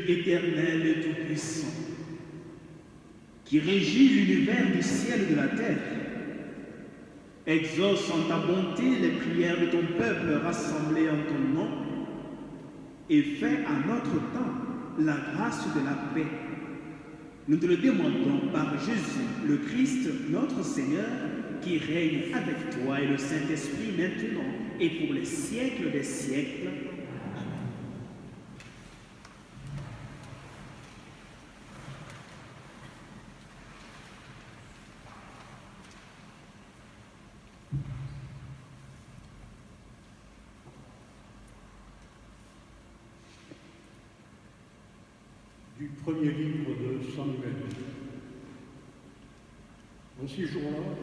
Dieu éternel et tout-puissant, qui régit l'univers du ciel et de la terre, exauce en ta bonté les prières de ton peuple rassemblé en ton nom, et fais à notre temps la grâce de la paix. Nous te le demandons par Jésus, le Christ, notre Seigneur, qui règne avec toi et le Saint-Esprit maintenant et pour les siècles des siècles. Du premier livre de Samuel. En ces jours-là,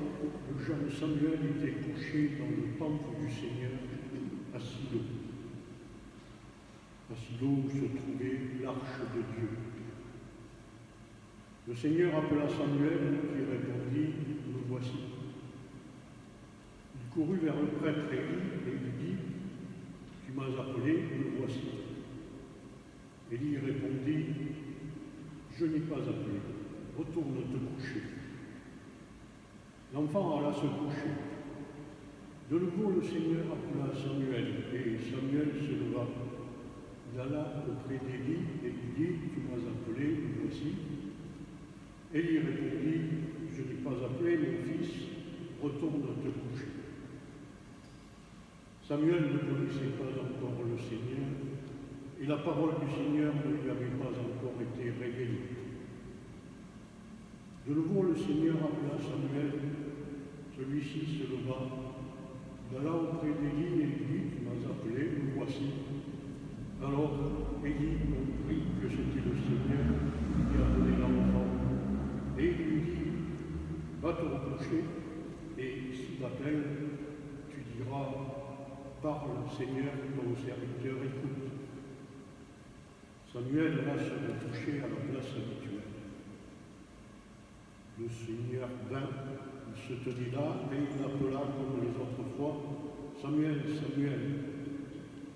le jeune Samuel était couché dans le temple du Seigneur à Silo. À Silo où se trouvait l'arche de Dieu. Le Seigneur appela Samuel qui répondit, « Me voici ». Il courut vers le prêtre Élie et lui dit, « Tu m'as appelé, me voici ». Élie répondit, « Je n'ai pas appelé, retourne te coucher. » L'enfant alla se coucher. De nouveau le Seigneur appela Samuel, et Samuel se leva. Il alla auprès d'Élie et lui dit, « Tu m'as appelé, me voici ». Élie répondit, « Je n'ai pas appelé, mon fils, retourne te coucher. » Samuel ne connaissait pas encore le Seigneur, et la parole du Seigneur ne lui avait pas encore été révélée. De nouveau, le Seigneur appela Samuel. Celui-ci se leva, il alla auprès d'Élie et lui dit, « Tu m'as appelé, me voici. » Alors Élie comprit que c'était le Seigneur qui appelait l'enfant. Et il lui dit, « Va te recoucher, et s'il t'appelle, tu diras, « Parle, Seigneur, ton serviteur écoute. » Samuel alla se recoucher à la place habituelle. Le Seigneur vint, il se tenait là, et il appela comme les autres fois, « Samuel, Samuel !»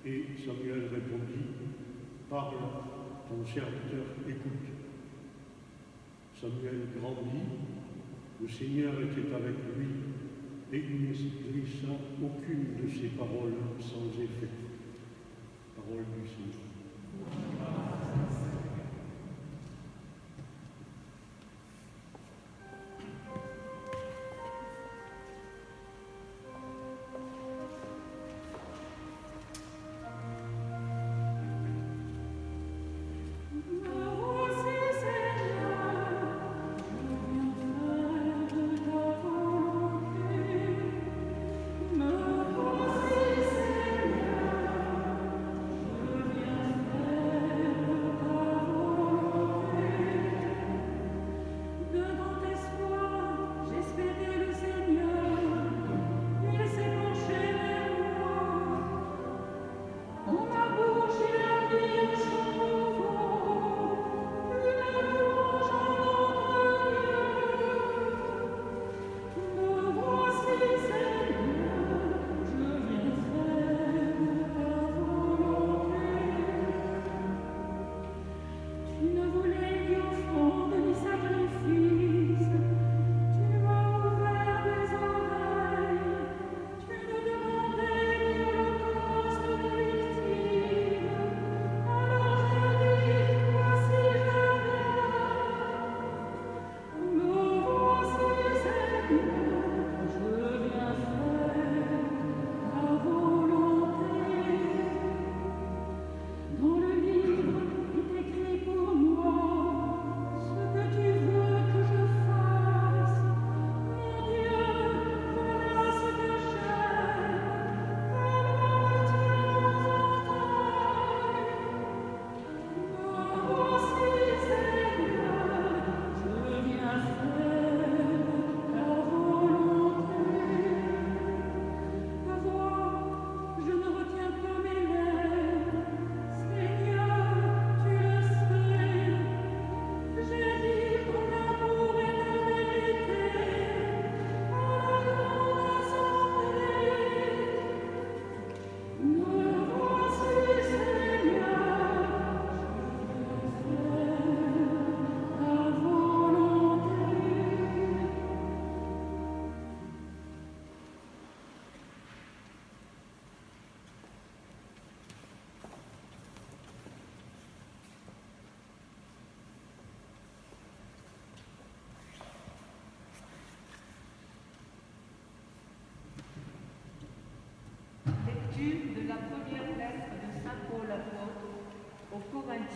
Et Samuel répondit, « Parle, ton serviteur écoute. » Samuel grandit, le Seigneur était avec lui, et il ne laissa aucune de ses paroles sans effet. Parole du Seigneur. Me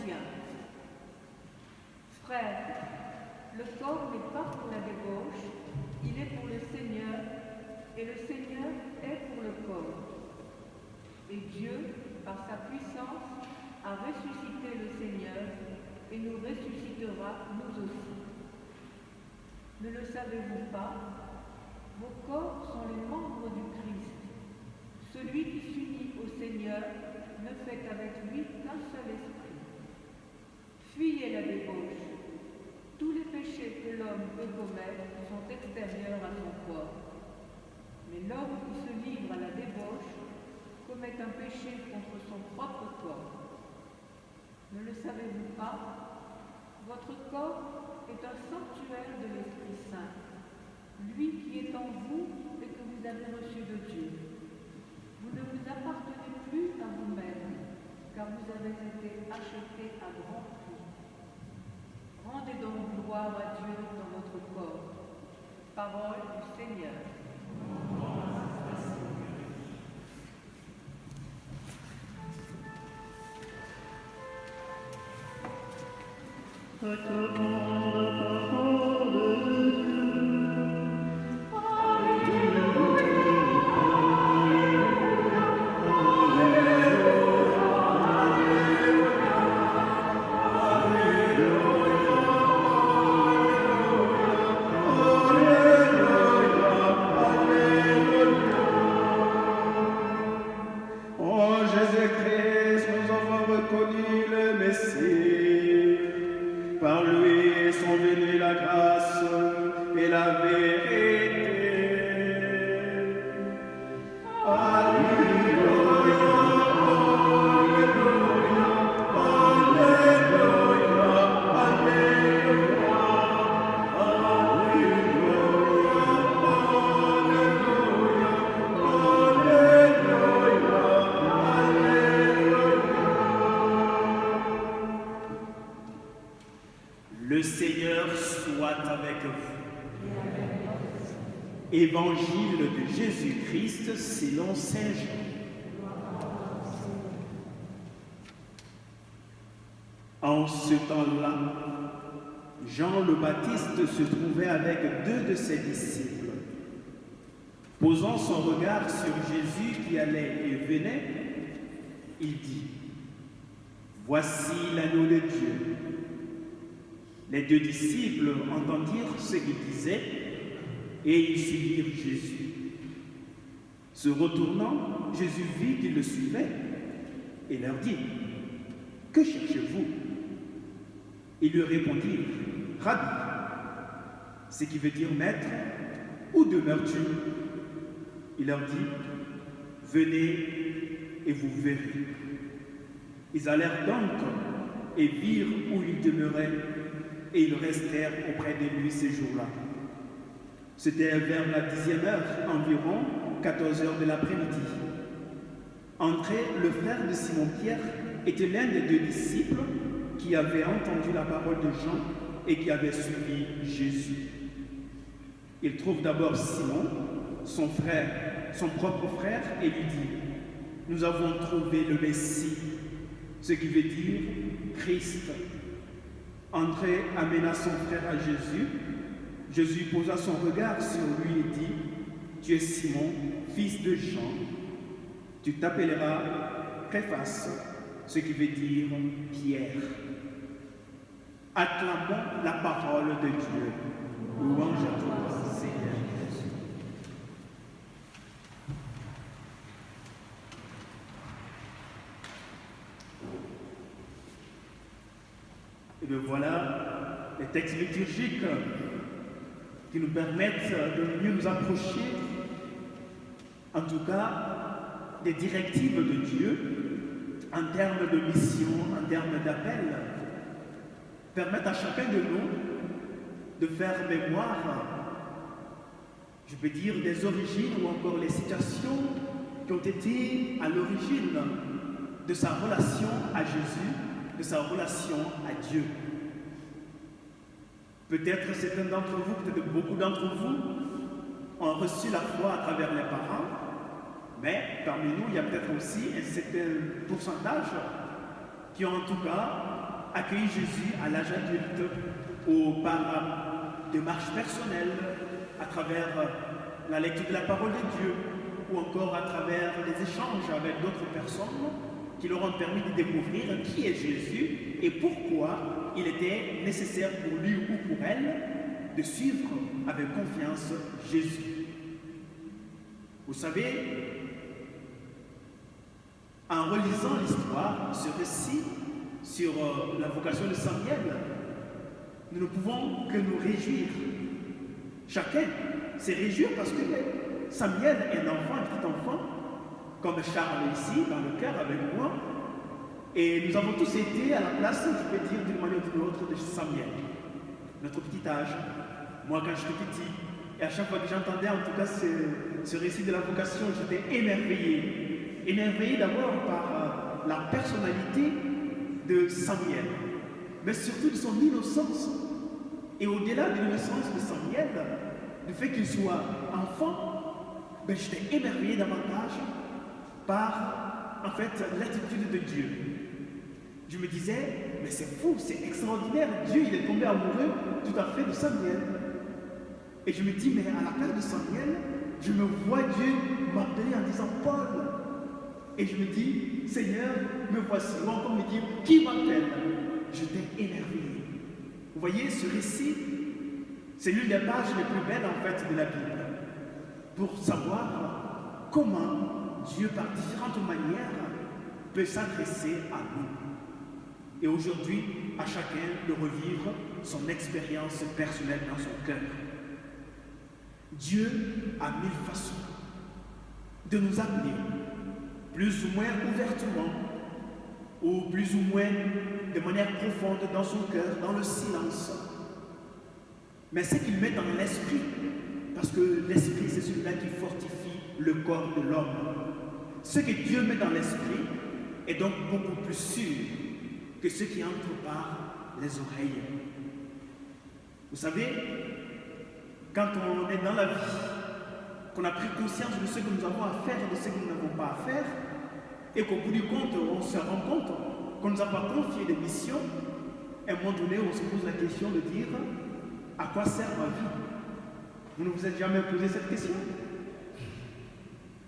tient. Frères, le corps n'est pas pour la débauche, il est pour le Seigneur, et le Seigneur est pour le corps. Et Dieu, par sa puissance, a ressuscité le Seigneur et nous ressuscitera nous aussi. Ne le savez-vous pas? Vos corps sont les membres du Christ. Celui qui s'unit au Seigneur ne fait qu'avec lui qu'un seul esprit. Fuyez la débauche. Tous les péchés que l'homme peut commettre sont extérieurs à son corps. Mais l'homme qui se livre à la débauche commet un péché contre son propre corps. Ne le savez-vous pas? Votre corps est un sanctuaire de l'Esprit Saint, lui qui est en vous et que vous avez reçu de Dieu. Vous ne vous appartenez plus à vous-même, car vous avez été achetés à grand prix. Rendez donc gloire à Dieu dans votre corps. Parole du Seigneur. Évangile de Jésus-Christ selon Saint Jean. En ce temps-là, Jean le Baptiste se trouvait avec deux de ses disciples. Posant son regard sur Jésus qui allait et venait, il dit: « Voici l'agneau de Dieu. » Les deux disciples entendirent ce qu'il disait et ils suivirent Jésus. Se retournant, Jésus vit qu'ils le suivaient et leur dit: « Que cherchez-vous » Ils lui répondirent: « Rabbi », ce qui veut dire maître, où demeures-tu? Il leur dit: « Venez et vous verrez. » Ils allèrent donc et virent où il demeurait, et ils restèrent auprès de lui ces jours-là. C'était vers la 10e heure, environ 14 heures de l'après-midi. André, le frère de Simon-Pierre, était l'un des deux disciples qui avait entendu la parole de Jean et qui avait suivi Jésus. Il trouve d'abord Simon, son frère, son propre frère, et lui dit: « Nous avons trouvé le Messie », ce qui veut dire Christ. André amena son frère à Jésus. Jésus posa son regard sur lui et dit: « Tu es Simon, fils de Jean. Tu t'appelleras Képhas, ce qui veut dire Pierre. » Acclamons la parole de Dieu. Louange à toi, Seigneur Jésus. Et bien voilà les textes liturgiques qui nous permettent de mieux nous approcher, en tout cas, des directives de Dieu en termes de mission, en termes d'appel, permettent à chacun de nous de faire mémoire, je peux dire, des origines ou encore les situations qui ont été à l'origine de sa relation à Jésus, de sa relation à Dieu. Peut-être certains d'entre vous, peut-être beaucoup d'entre vous ont reçu la foi à travers les parents, mais parmi nous, il y a peut-être aussi un certain pourcentage qui ont en tout cas accueilli Jésus à l'âge adulte ou par démarche personnelle, à travers la lecture de la parole de Dieu ou encore à travers des échanges avec d'autres personnes qui leur ont permis de découvrir qui est Jésus et pourquoi il était nécessaire pour lui ou pour elle de suivre avec confiance Jésus. Vous savez, en relisant l'histoire, ce récit sur la vocation de Samuel, nous ne pouvons que nous réjouir. Chacun s'est réjouir parce que Samuel est un enfant, un petit enfant, comme Charles ici, dans le cœur avec moi. Et nous avons tous été à la place, je peux dire d'une manière ou d'une autre, de Samuel. Notre petit âge, moi quand j'étais petit, et à chaque fois que j'entendais en tout cas ce récit de la vocation, j'étais émerveillé. Émerveillé d'abord par la personnalité de Samuel, mais surtout de son innocence. Et au-delà de l'innocence de Samuel, du fait qu'il soit enfant, ben, j'étais émerveillé davantage par en fait l'attitude de Dieu. Je me disais, mais c'est fou, c'est extraordinaire, Dieu il est tombé amoureux tout à fait de Samuel. Et je me dis, mais à la place de Samuel, je me vois Dieu m'appeler en disant Paul. Et je me dis, Seigneur, me voici. Ou encore me dire, qui m'appelle? J'étais émerveillé. Vous voyez, ce récit, c'est l'une des pages les plus belles en fait de la Bible. Pour savoir comment Dieu, par différentes manières, peut s'adresser à nous. Et aujourd'hui, à chacun de revivre son expérience personnelle dans son cœur. Dieu a mille façons de nous appeler, plus ou moins ouvertement, ou plus ou moins de manière profonde dans son cœur, dans le silence. Mais c'est qu'il met dans l'esprit, parce que l'esprit c'est celui-là qui fortifie le corps de l'homme. Ce que Dieu met dans l'esprit est donc beaucoup plus sûr que ce qui entre par les oreilles. Vous savez, quand on est dans la vie, qu'on a pris conscience de ce que nous avons à faire et de ce que nous n'avons pas à faire, et qu'au bout du compte, on se rend compte qu'on ne nous a pas confié des missions, à un moment donné, on se pose la question de dire à quoi sert ma vie? Vous ne vous êtes jamais posé cette question?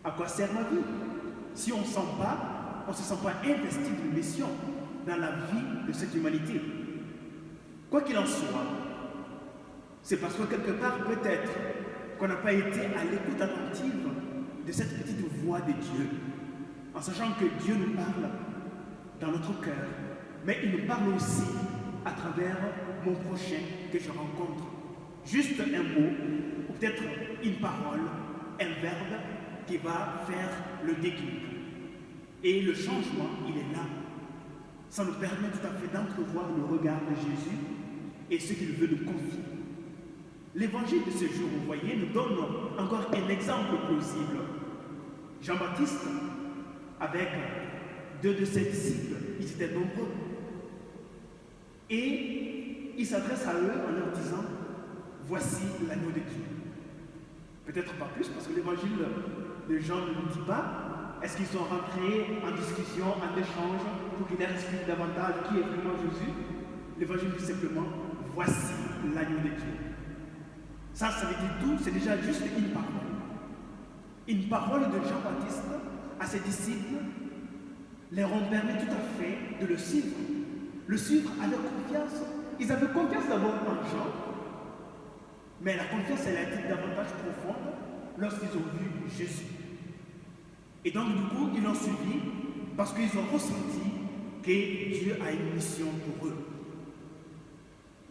À quoi sert ma vie? Si on ne se sent pas investi d'une mission dans la vie de cette humanité. Quoi qu'il en soit, c'est parce que quelque part, peut-être, qu'on n'a pas été à l'écoute attentive de cette petite voix de Dieu, en sachant que Dieu nous parle dans notre cœur, mais il nous parle aussi à travers mon prochain que je rencontre. Juste un mot, ou peut-être une parole, un verbe qui va faire le déclic. Et le changement, il est là. Ça nous permet tout à fait d'entrevoir le regard de Jésus et ce qu'il veut nous confier. L'évangile de ce jour, vous voyez, nous donne encore un exemple plausible. Jean-Baptiste, avec deux de ses disciples, ils étaient nombreux. Et il s'adresse à eux en leur disant, voici l'agneau de Dieu. Peut-être pas plus, parce que l'évangile de Jean ne nous dit pas. Est-ce qu'ils sont rentrés en discussion, en échange, pour qu'ils expliquent davantage qui est vraiment Jésus? L'évangile dit simplement, voici l'agneau de Dieu. Ça veut dire tout, c'est déjà juste une parole. Une parole de Jean-Baptiste à ses disciples leur ont permis tout à fait de le suivre. Le suivre avec confiance. Ils avaient confiance d'abord en Jean, mais la confiance, elle a été davantage profonde lorsqu'ils ont vu Jésus. Et donc, du coup, ils l'ont suivi parce qu'ils ont ressenti que Dieu a une mission pour eux.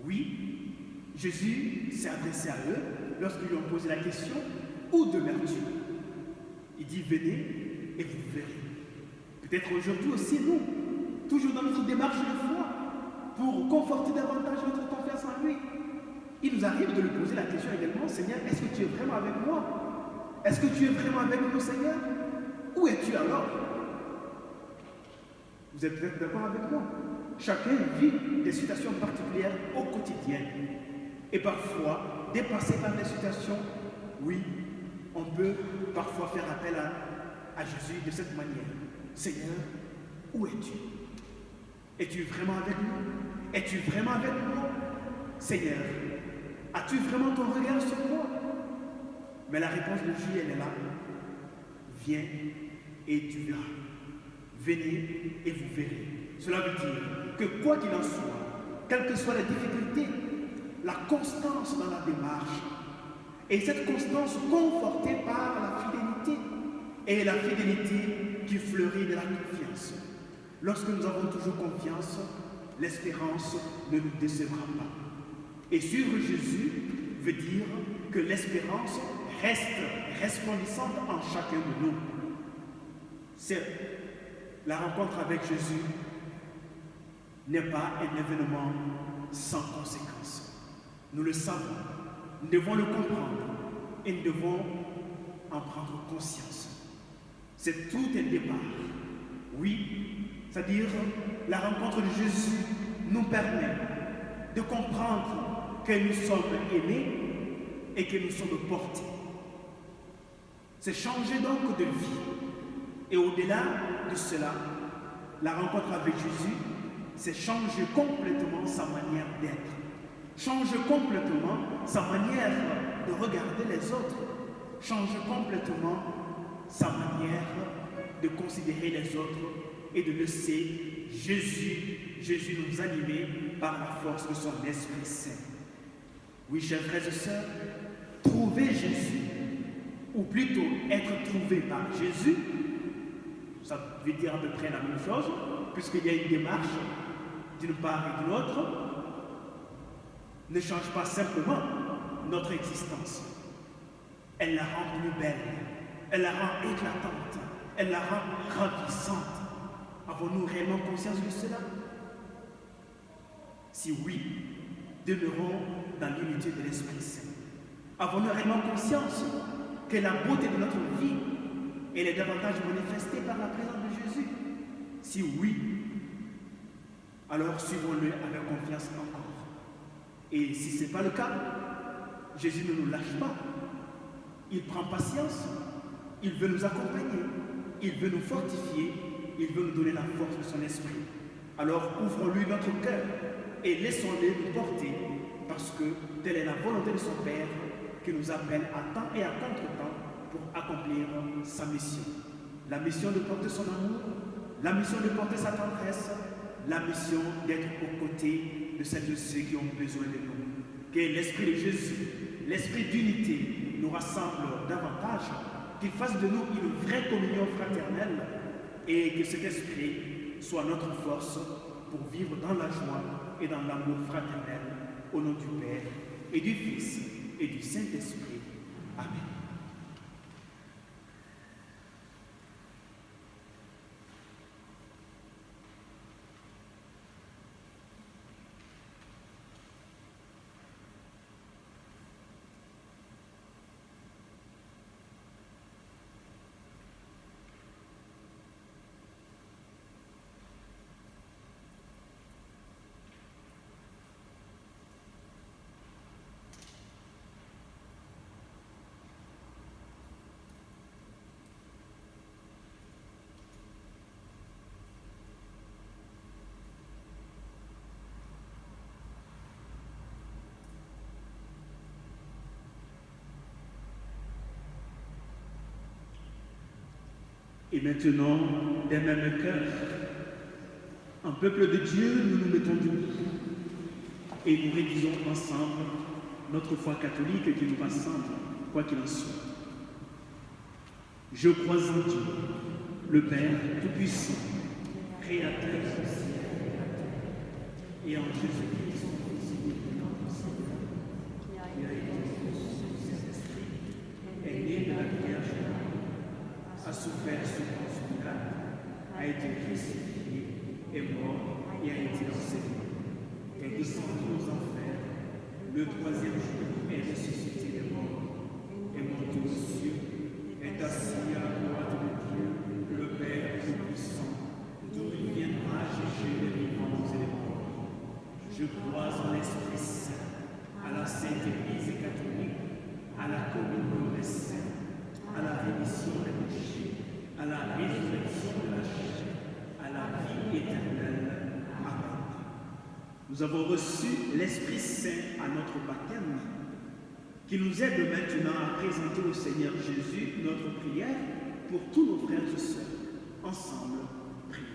Oui, Jésus s'est adressé à eux lorsqu'ils lui ont posé la question, où demeures-tu? Il dit, venez et vous verrez. Peut-être aujourd'hui aussi, nous, toujours dans notre démarche de foi, pour conforter davantage notre confiance en lui. Il nous arrive de lui poser la question également, Seigneur, est-ce que tu es vraiment avec moi? Est-ce que tu es vraiment avec nous, Seigneur? Où es-tu alors? Vous êtes peut-être d'accord avec moi. Chacun vit des situations particulières au quotidien. Et parfois, dépassé par des situations, oui, on peut parfois faire appel à Jésus de cette manière. Seigneur, où es-tu? Es-tu vraiment avec nous? Es-tu vraiment avec moi? Seigneur, as-tu vraiment ton regard sur moi? Mais la réponse de Jésus, elle est là. Viens et tu verras. Venez et vous verrez. Cela veut dire que quoi qu'il en soit, quelles que soient les difficultés, la constance dans la démarche, et cette constance confortée par la fidélité, et la fidélité qui fleurit de la confiance. Lorsque nous avons toujours confiance, l'espérance ne nous décevra pas. Et suivre Jésus veut dire que l'espérance reste resplendissante en chacun de nous. C'est la rencontre avec Jésus n'est pas un événement sans conséquence. Nous le savons, nous devons le comprendre et nous devons en prendre conscience. C'est tout un départ. Oui, c'est-à-dire la rencontre de Jésus nous permet de comprendre que nous sommes aimés et que nous sommes portés. C'est changer donc de vie. Et au-delà de cela, la rencontre avec Jésus, c'est changer complètement sa manière d'être. Changer complètement sa manière de regarder les autres. Changer complètement sa manière de considérer les autres et de laisser Jésus nous animer par la force de son Esprit Saint. Oui, chers frères et sœurs, trouver Jésus, ou plutôt être trouvé par Jésus, ça veut dire à peu près la même chose, puisqu'il y a une démarche d'une part et de l'autre, ne change pas simplement notre existence. Elle la rend plus belle, elle la rend éclatante, elle la rend ravissante. Avons-nous réellement conscience de cela? Si oui, demeurons dans l'unité de l'Esprit Saint. Avons-nous réellement conscience que la beauté de notre vie, elle est davantage manifestée par la présence de Jésus? Si oui, alors suivons-le avec confiance encore. Et si ce n'est pas le cas, Jésus ne nous lâche pas. Il prend patience, il veut nous accompagner, il veut nous fortifier, il veut nous donner la force de son esprit. Alors ouvrons-lui notre cœur et laissons-le nous porter, parce que telle est la volonté de son Père qui nous appelle à temps et à contre-temps pour accomplir sa mission. La mission de porter son amour, la mission de porter sa tendresse, la mission d'être aux côtés de celles et ceux qui ont besoin de nous. Que l'Esprit de Jésus, l'Esprit d'unité nous rassemble davantage, qu'il fasse de nous une vraie communion fraternelle et que cet Esprit soit notre force pour vivre dans la joie et dans l'amour fraternel au nom du Père et du Fils et du Saint-Esprit. Amen. Et maintenant, d'un même cœur, en peuple de Dieu, nous nous mettons debout et nous rédigeons ensemble notre foi catholique qui nous rassemble, quoi qu'il en soit. Je crois en Dieu, le Père Tout-Puissant, Créateur du ciel et en Jésus-Christ, son Fils qui a été conçu du Saint-Esprit, est né de la Vierge, a souffert sous Ponce Pilate, a été crucifié, est mort et a été enseveli, est descendu aux enfers, le troisième jour est ressuscité des morts, est monté aux cieux, est assis à la droite de Dieu, le Père Tout-Puissant, d'où il viendra juger les vivants et les morts. Je crois en l'Esprit Saint, à la Sainte Église catholique, à la communion des saints, à la rémission des péchés, à la résurrection de la chair, à la vie éternelle. Amen. nous avons reçu l'Esprit Saint à notre baptême, qui nous aide maintenant à présenter au Seigneur Jésus notre prière pour tous nos frères et sœurs. Ensemble, prions.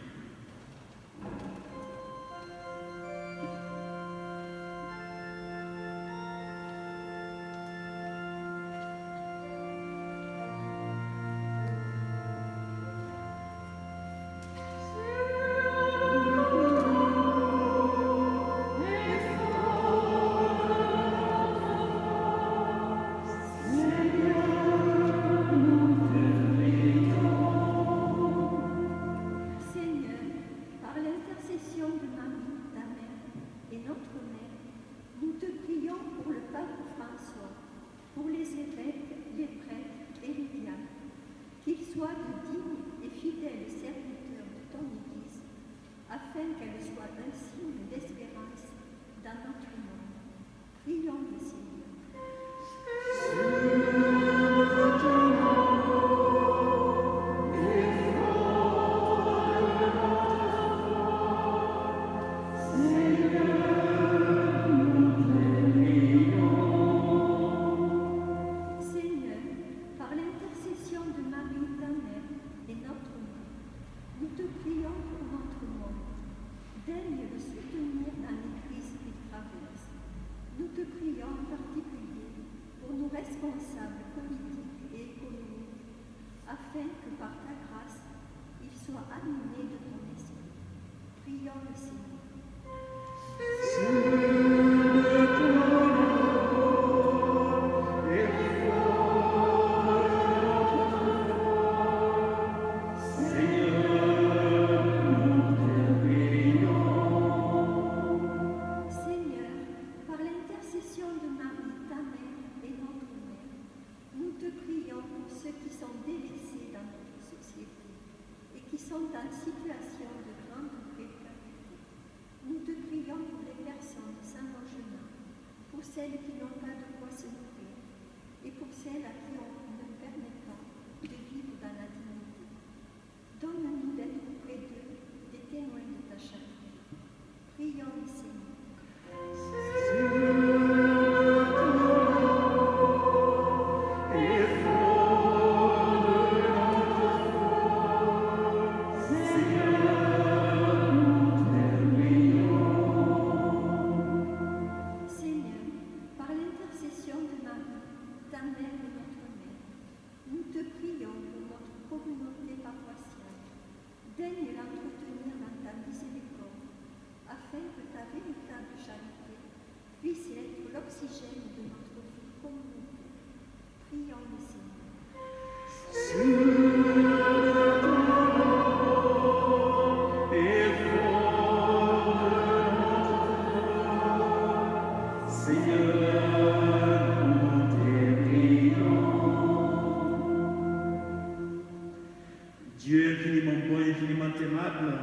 Dieu infiniment bon, infiniment aimable,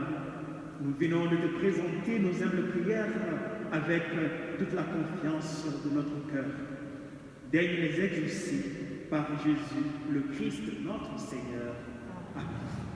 nous venons de te présenter nos humbles prières avec toute la confiance de notre cœur. Daigne les exaucer par Jésus, le Christ, notre Seigneur. Amen.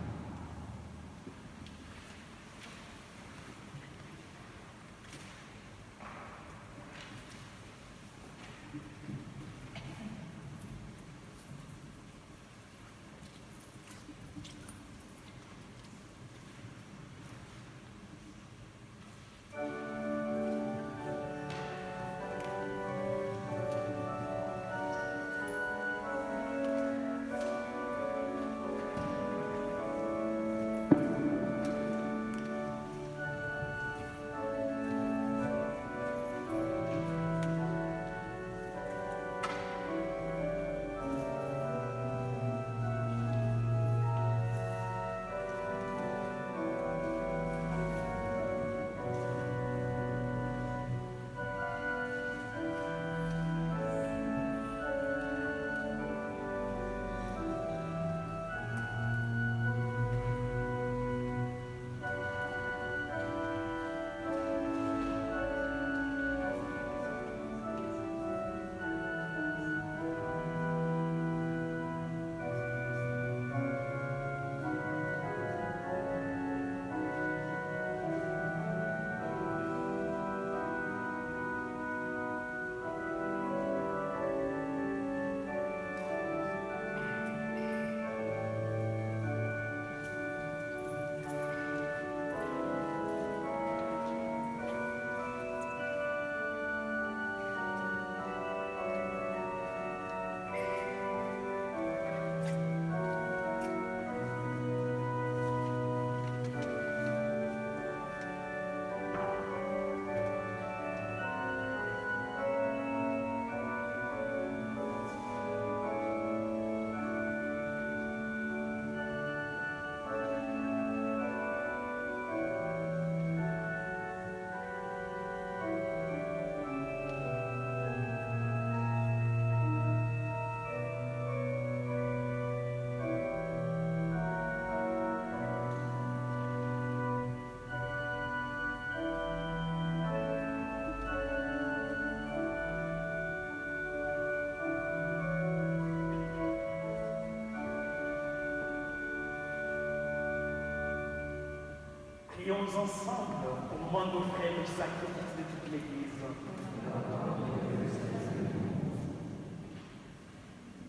Prions ensemble au moment d'offrir le sacrifice de toute l'Église.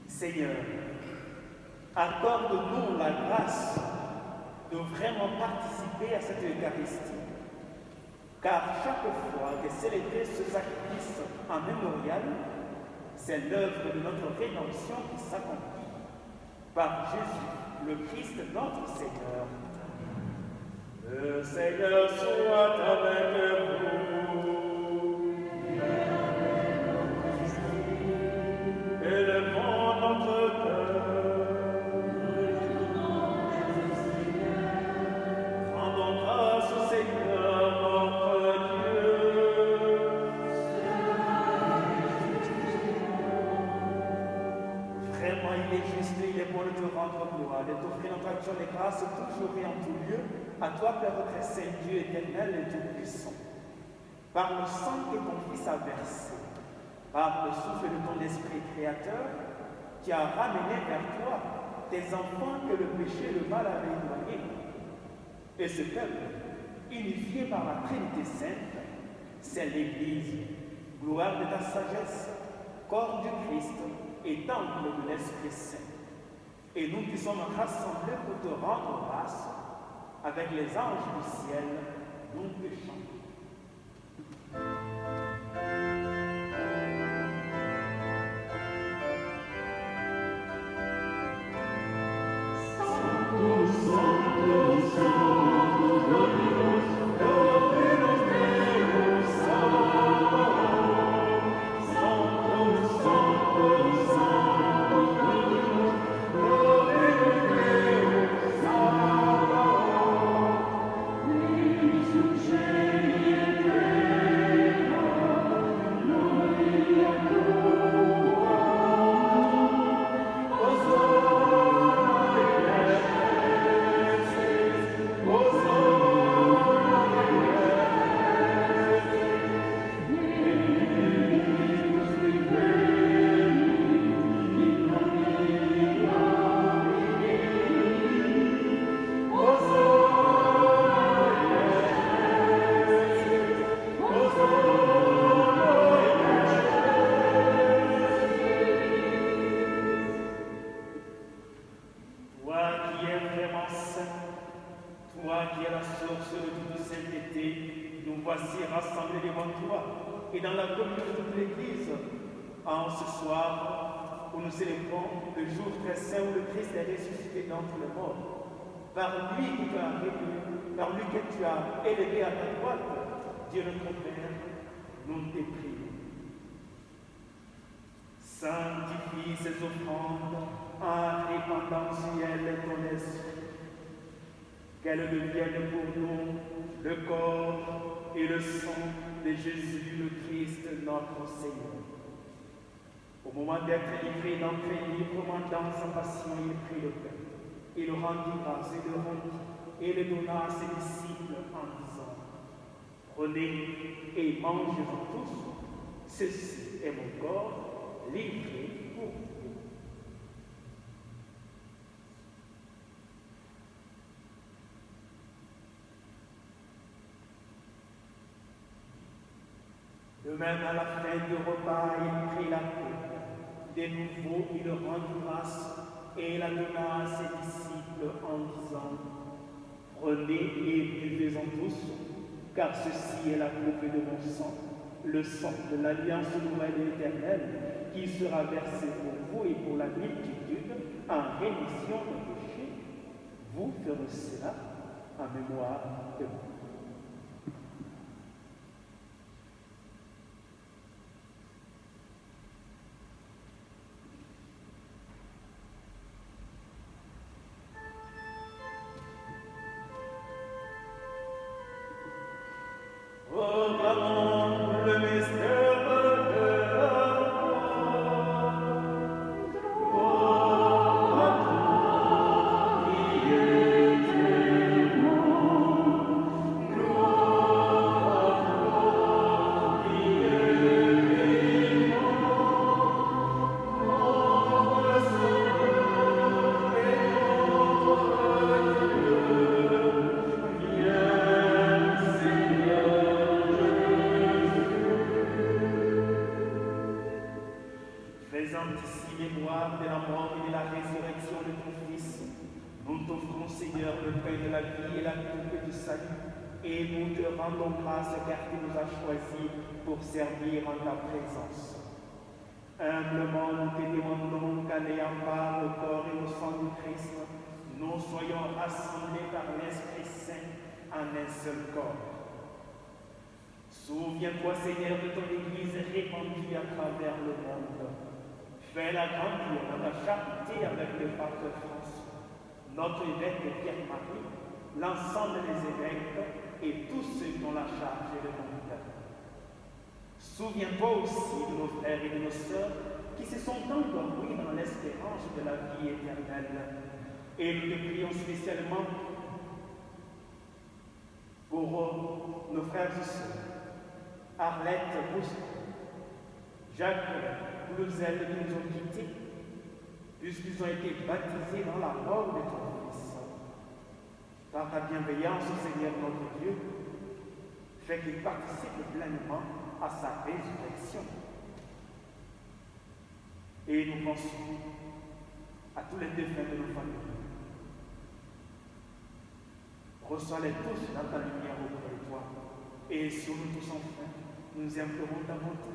Seigneur, accorde-nous la grâce de vraiment participer à cette Eucharistie, car chaque fois que célébrer ce sacrifice en mémorial, c'est l'œuvre de notre rédemption qui s'accomplit par Jésus, le Christ notre Seigneur. Le Seigneur soit avec vous. Élevons notre cœur. Rendons grâce au Seigneur notre Dieu. Vraiment, il est juste, il est bon de te rendre gloire, de t'offrir notre action de grâce toujours et en tout lieu. À toi, Père très saint, Dieu éternel et tout-puissant, par le sang que ton Fils a versé, par le souffle de ton Esprit créateur, qui a ramené vers toi tes enfants que le péché et le mal avaient éloignés. Et ce peuple, unifié par la Trinité sainte, c'est l'Église, gloire de ta sagesse, corps du Christ et temple de l'Esprit Saint. Et nous qui sommes rassemblés pour te rendre grâce, avec les anges du ciel, nous te chantons. Par lui que tu as révélé, par lui que tu as élevé à ta droite, Dieu notre Père, nous te prions. Sanctifie ces offrandes en répandant sur elles ton esprit, qu'elles deviennent pour nous le corps et le sang de Jésus le Christ notre Seigneur. Au moment d'être livré, d'entrer librement dans sa passion, il prit le pain. Il rendit grâce et le rendit et le donna à ses disciples en disant: prenez et mangez-en tous, ceci est mon corps livré pour vous. De même, à la fin du repas, il prit la coupe. De nouveau, il rendit grâce et la donna à ses disciples en disant: prenez et buvez-en tous, car ceci est la coupe de mon sang, le sang de l'alliance nouvelle et éternelle, qui sera versé pour vous et pour la multitude en rémission des péchés. Vous ferez cela en mémoire de moi. faisant ici mémoire de la mort et de la résurrection de ton Fils, nous t'offrons, Seigneur, le pain de la vie et la coupe du salut, et nous te rendons grâce car tu nous as choisis pour servir en ta présence. Humblement, nous te demandons qu'en ayant part au corps et au sang du Christ, nous soyons rassemblés par l'Esprit Saint en un seul corps. Souviens-toi, Seigneur, de ton Église répandue à travers le monde. Fais-la grandir dans ta charité avec le pape François, notre évêque Pierre-Marie, l'ensemble des évêques et tous ceux qui ont la charge de ton cœur. Souviens-toi aussi de nos frères et de nos sœurs qui se sont endormis dans l'espérance de la vie éternelle. Et nous te prions spécialement pour nos frères et sœurs, Arlette Bousco, Jacques Blouzel qui nous ont quittés, puisqu'ils ont été baptisés dans la mort de ton Fils. Par ta bienveillance, Seigneur notre Dieu, fais qu'ils participent pleinement à sa résurrection. Et nous pensons à tous les défunts de nos familles. Reçois-les tous dans ta lumière auprès de toi. Et sur nous tous enfin, nous implorons ta bonté.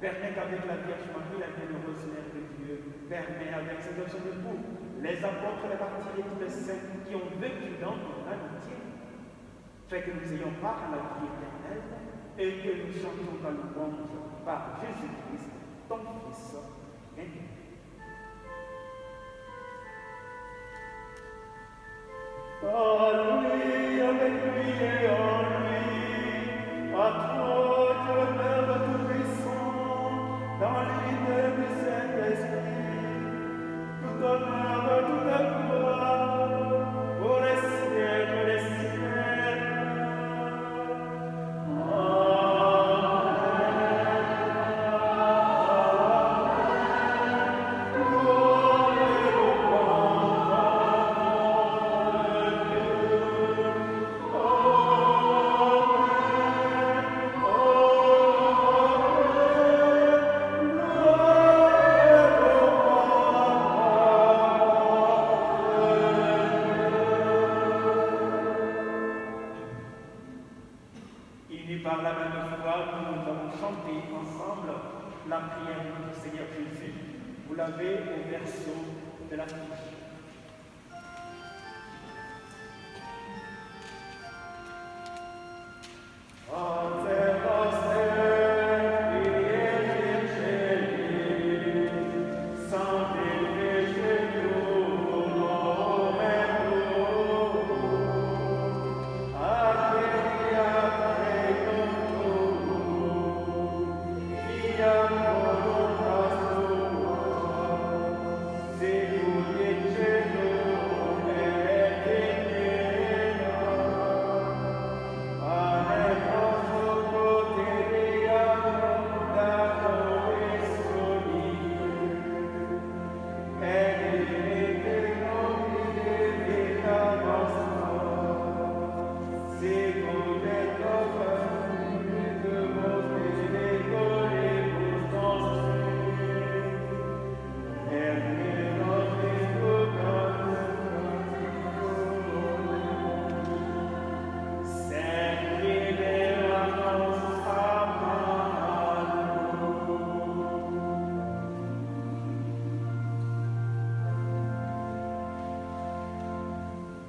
Permets qu'avec la Vierge Marie, la bienheureuse Mère de Dieu, permets avec ses autres époux, les apôtres, les martyrs et tous les saints qui ont vécu dans ton amitié, fais que nous ayons part à la vie éternelle et que nous chantions ta louange par Jésus-Christ, ton Fils. Amen. En lui, avec lui et en lui, à toi, Dieu Père Tout-Puissant, dans l'unité du Saint-Esprit, tout honneur, toute gloire, pour les siècles des siècles. Par la même foi, nous avons chanté ensemble la prière du Seigneur Jésus. Vous l'avez au verso de la fiche.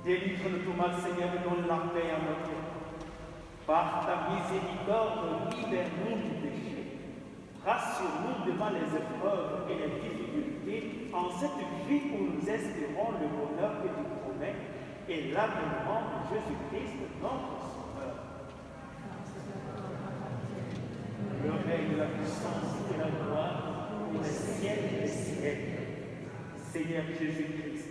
Délivre-nous tout mal, Seigneur, et donne la paix à notre cœur. Par ta miséricorde, libère-nous du péché. Rassure-nous devant les épreuves et les difficultés en cette vie où nous espérons le bonheur que tu promets et l'avènement de Jésus-Christ, notre Sauveur. Le règne, la puissance et la gloire pour les siècles des siècles. Seigneur Jésus-Christ,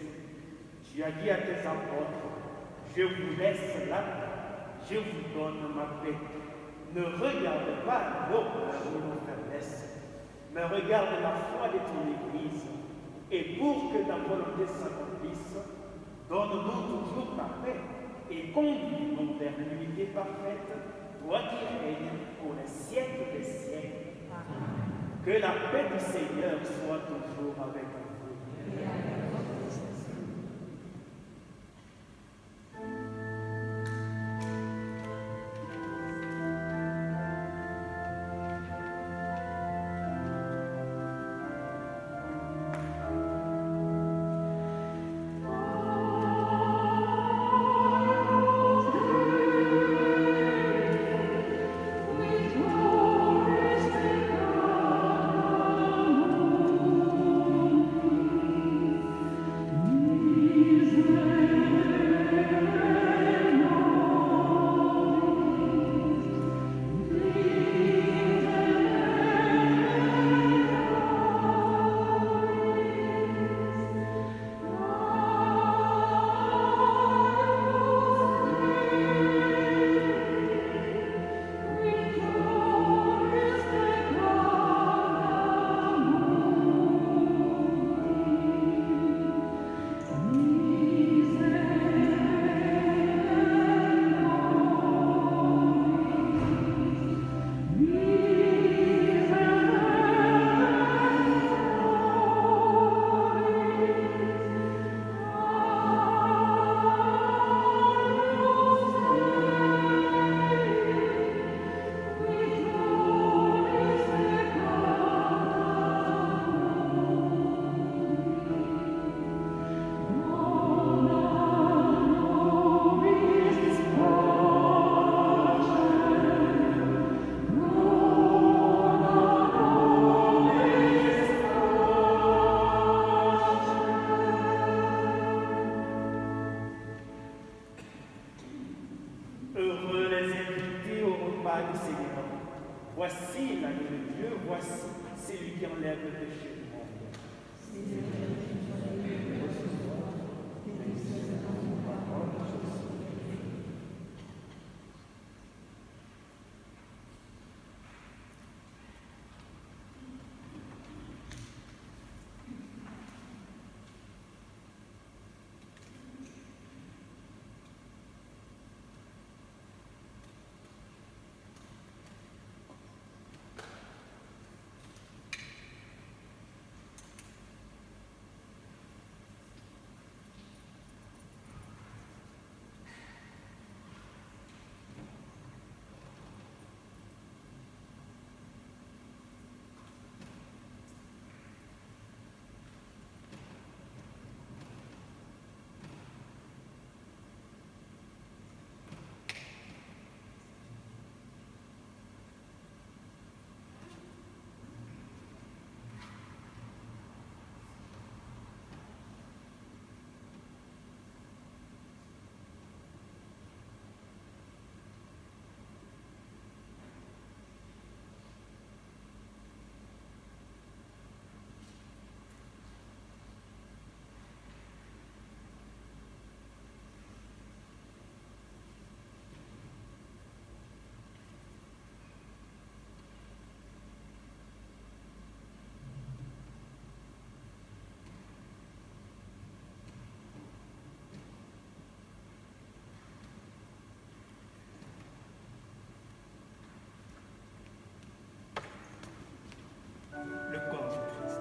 tu as dit à tes apôtres, je vous laisse la paix, je vous donne ma paix. Ne regarde pas nos peurs ou nos faiblesses, mais regarde la foi de ton Église. Et pour que ta volonté s'accomplisse, donne-nous toujours ta paix et conduis-nous vers l'unité parfaite, toi qui règnes pour les siècles des siècles. Amen. Que la paix du Seigneur soit toujours avec vous. Heureux les invités au repas du Seigneur. Voici l'agneau de Dieu, voici celui qui enlève le péché du monde. Le corps du Christ.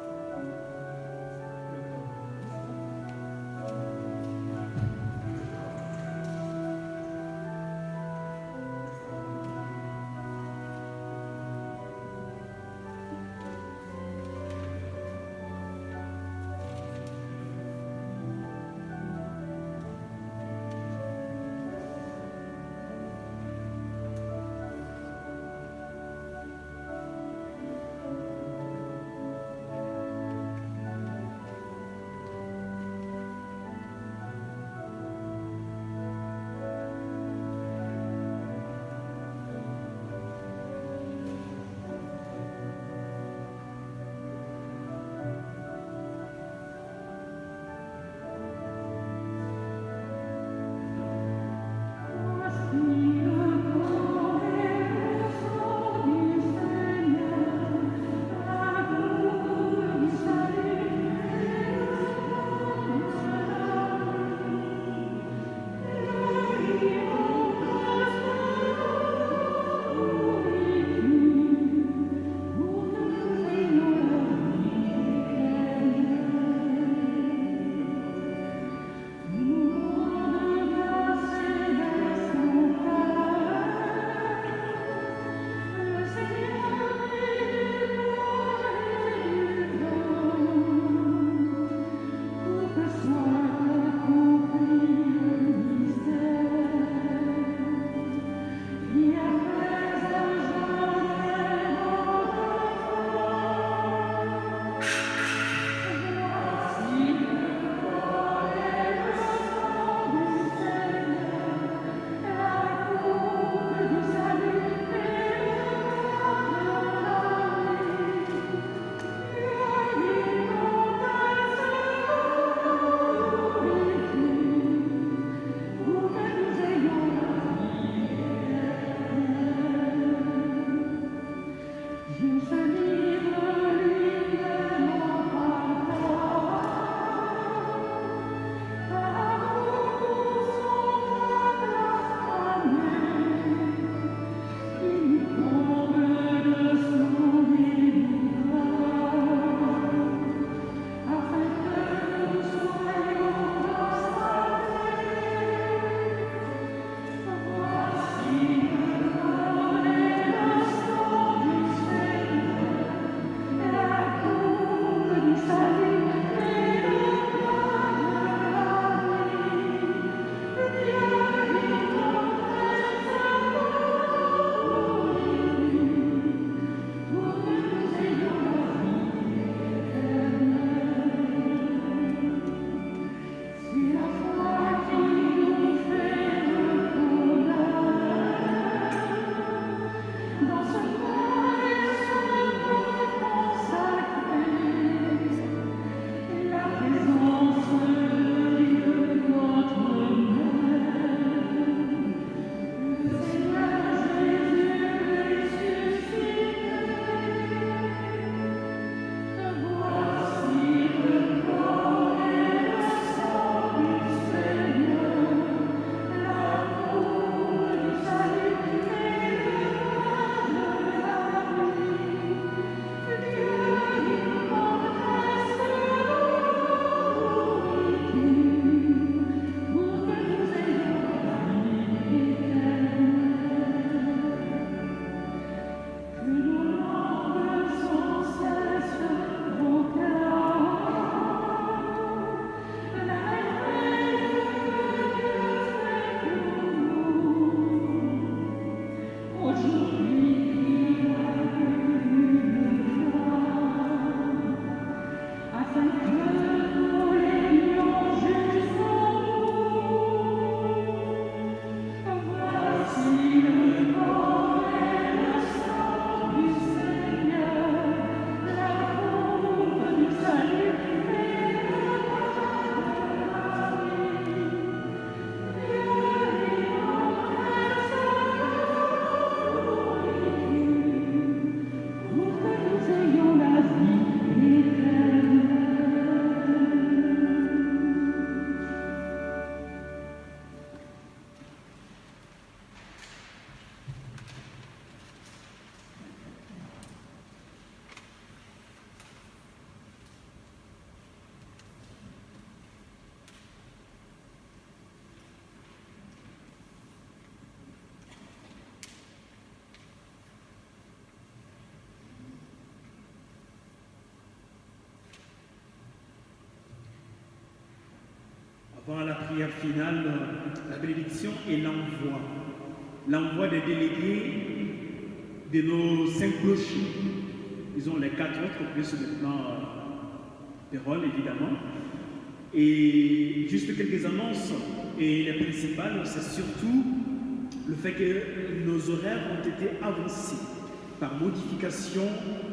Avant la prière finale, la bénédiction et l'envoi. L'envoi des délégués de nos 5 clochers. Disons les 4 autres, plus maintenant Pérol évidemment. Et juste quelques annonces. Et les principales, c'est surtout le fait que nos horaires ont été avancés par modification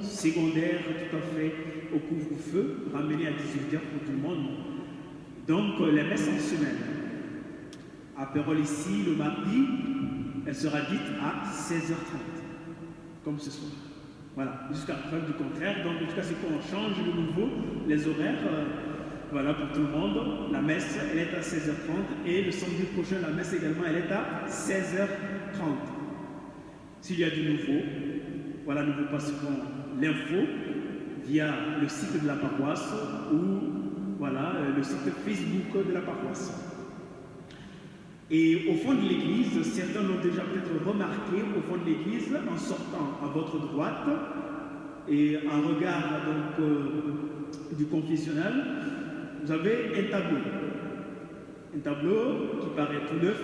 secondaire tout à fait au couvre-feu, ramené à 18h pour tout le monde. Donc les messes en semaine. À Pérol ici, le mardi, elle sera dite à 16h30, comme ce soir. Voilà, jusqu'à preuve du contraire. Donc jusqu'à ce qu'on change de nouveau les horaires. Voilà, pour tout le monde, la messe, elle est à 16h30 et le samedi prochain, la messe également, elle est à 16h30. S'il y a du nouveau, voilà, nous vous passerons l'info via le site de la paroisse ou voilà, le site Facebook de la paroisse. Et au fond de l'église, certains l'ont déjà peut-être remarqué, au fond de l'église, en sortant à votre droite et en regard donc, du confessionnal, vous avez un tableau. Un tableau qui paraît tout neuf.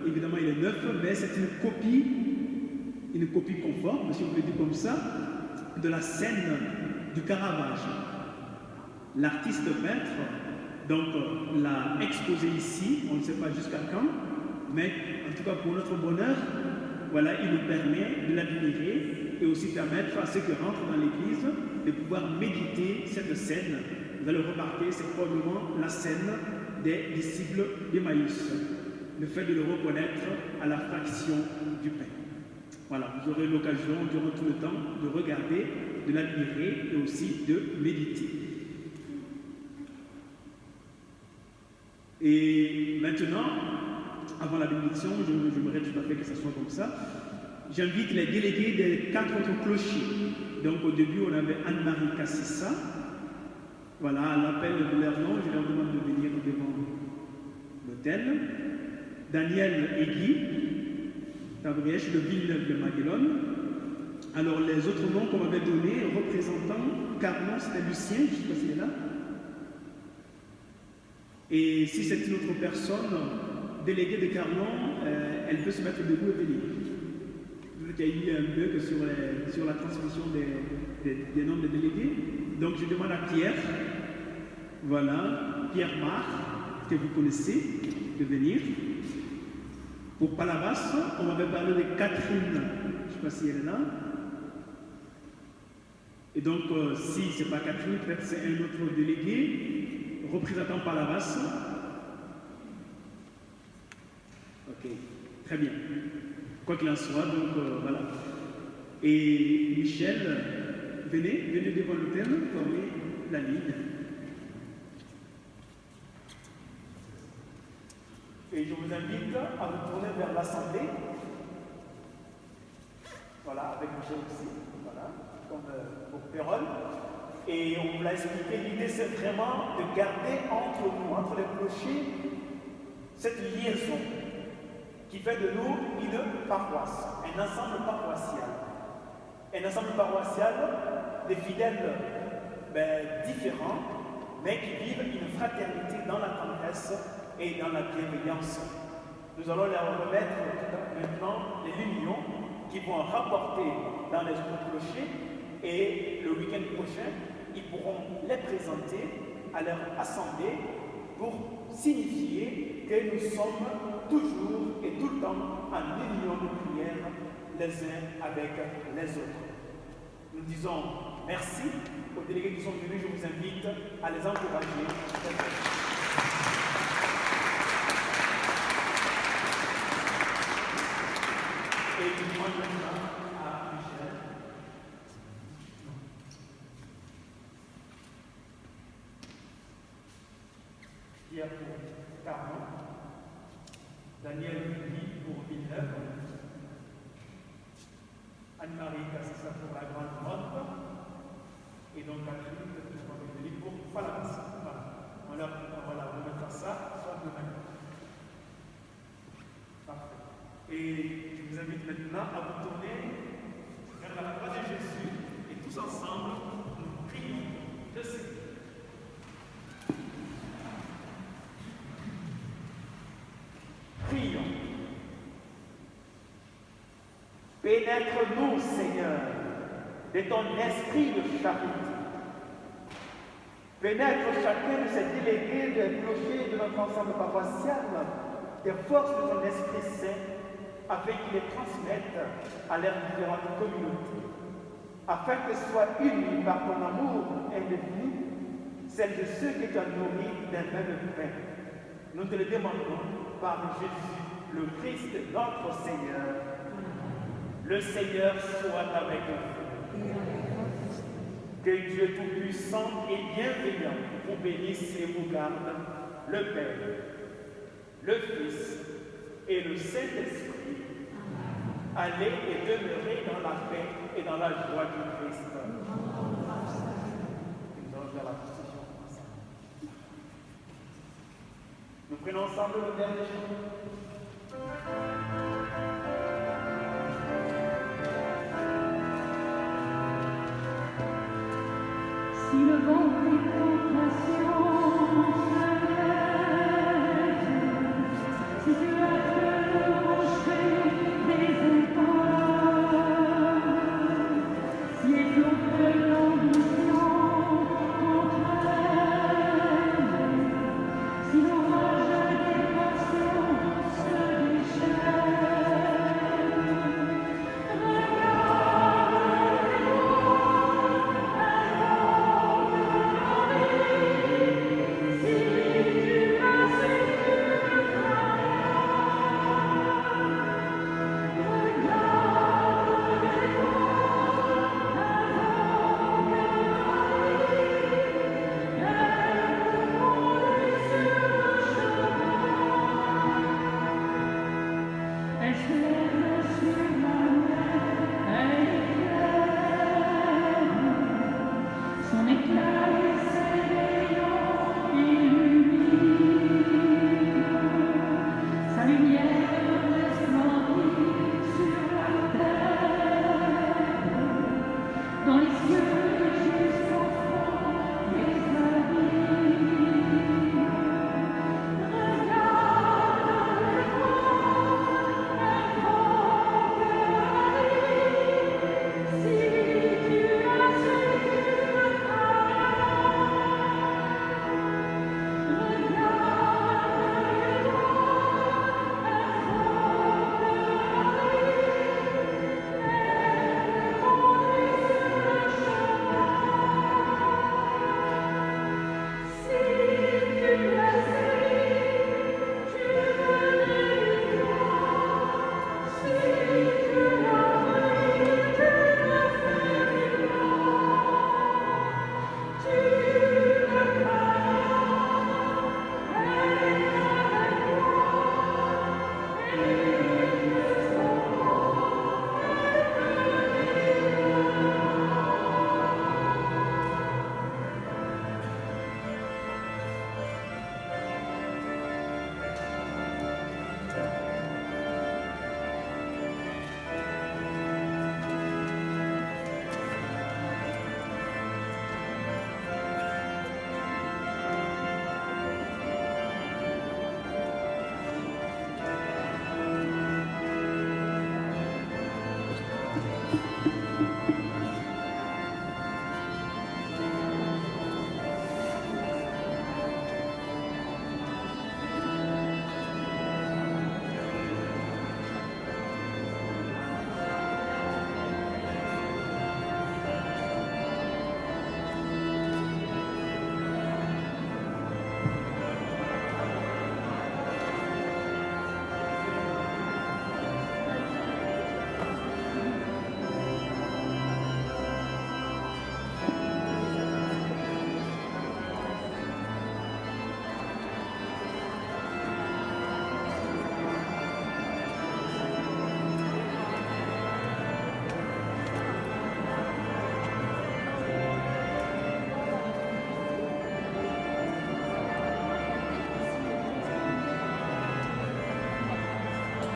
Évidemment, il est neuf, mais c'est une copie conforme, si on peut dire comme ça, de la scène du Caravage. L'artiste peintre, donc, l'a exposé ici, on ne sait pas jusqu'à quand, mais en tout cas pour notre bonheur, voilà, il nous permet de l'admirer et aussi permettre à ceux qui rentrent dans l'église de pouvoir méditer cette scène. Vous allez remarquer, c'est probablement la scène des disciples d'Emmaüs. Le fait de le reconnaître à la fraction du pain. Voilà, vous aurez l'occasion durant tout le temps de regarder, de l'admirer et aussi de méditer. Et maintenant, avant la bénédiction, j'aimerais tout à fait que ce soit comme ça. J'invite les délégués des 4 autres clochers. Donc au début, on avait Anne-Marie Cassissa. Voilà, à l'appel de leur nom, je leur demande de venir devant l'hôtel. Daniel Egui, Tabrièche de Villeneuve de Maguelone. Alors les autres noms qu'on m'avait donnés, représentant Carlon, c'était Lucien, je ne sais pas s'il est là. Et si c'est une autre personne, déléguée de Carlon, elle peut se mettre debout et venir. Il y a eu un bug sur la transmission des noms des délégués. Donc je demande à Pierre, voilà, Pierre Marc, que vous connaissez, de venir. Pour Palavas, on m'avait parlé de Catherine, je ne sais pas si elle est là. Et donc, si ce n'est pas Catherine, peut-être c'est un autre délégué, représentant Palavas. Ok, très bien. Quoi qu'il en soit, donc voilà. Et Michel, venez devant l'hôtel, formez la ligne. Et je vous invite à vous tourner vers l'Assemblée. Voilà, avec Michel aussi, voilà, comme pour Pérol. Et on vous l'a expliqué, l'idée c'est vraiment de garder entre nous, entre les clochers, cette liaison qui fait de nous une paroisse, un ensemble paroissial. Un ensemble paroissial des fidèles différents, mais qui vivent une fraternité dans la tendresse et dans la bienveillance. Nous allons leur remettre maintenant les lumions qui vont rapporter dans les autres clochers et le week-end prochain, ils pourront les présenter à leur assemblée pour signifier que nous sommes toujours et tout le temps en union de prière les uns avec les autres. Nous disons merci aux délégués qui sont venus, je vous invite à les encourager. Et je demande maintenant à Michel. Pierre pour Carmon, Daniel Louis pour Villeneuve, Anne-Marie Cassissa pour la Grande Motte, et donc Catherine pour Palavas. Voilà, on va remettre ça sur le même. Parfait. Et je vous invite maintenant à vous tourner vers la croix de Jésus et tous ensemble, nous prions le Seigneur. Pénètre-nous, Seigneur, de ton esprit de charité. Pénètre chacun de ces délégués des clochers de notre ensemble paroissial, des forces de ton Esprit Saint, afin qu'ils les transmettent à leurs différentes communautés, afin qu'elles soient unies par ton amour indéfini, celles de ceux qui t'ont nourri d'un même pain. Nous te le demandons par Jésus, le Christ, notre Seigneur. Le Seigneur soit avec vous. Que Dieu Tout-Puissant et bienveillant vous bénisse et vous garde, le Père, le Fils et le Saint-Esprit. Allez et demeurez dans la paix et dans la joie du Christ. Nous allons faire la procession ensemble. Nous prenons ensemble le dernier jour. Si le vent des tentations